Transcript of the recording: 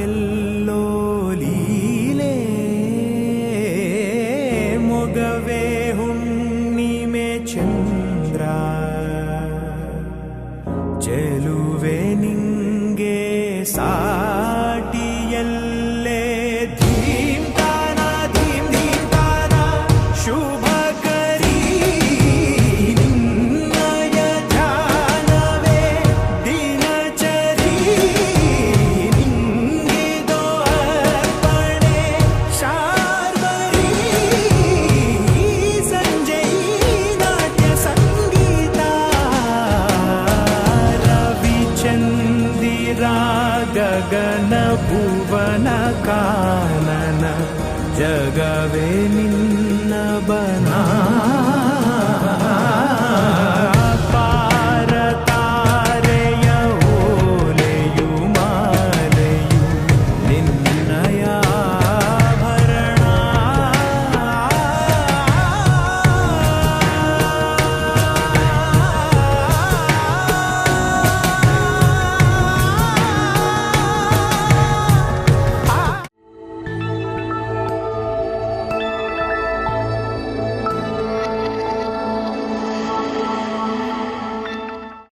ಎಲ್ಲೋ ಲೀಲೆ ಮೊಗವೇ ಹುಣ್ಣಿಮೆ ಚಂದ್ರ ಚೆಲುವೆ ನಿಂಗೆ ಸಾಟಿಯಲ್ಲೇ ಧೀಮ್ ತಾನ ಶುಭ ಕರಿ ನಿನ್ನಯ ಧ್ಯಾನವೇ ದಿನಚರಿ ನಿಂಗಿದೋ ಅರ್ಪಣೆ ಶಾರ್ವರಿ ಸಂಜೆ ನಾಟ್ಯ ಸಂಗೀತ ರವಿಚಂದಿರ ಗಗನ ಭುವನ ಕಾನನ ಜಗವೇ ನಿನ್ನ ಬನಾ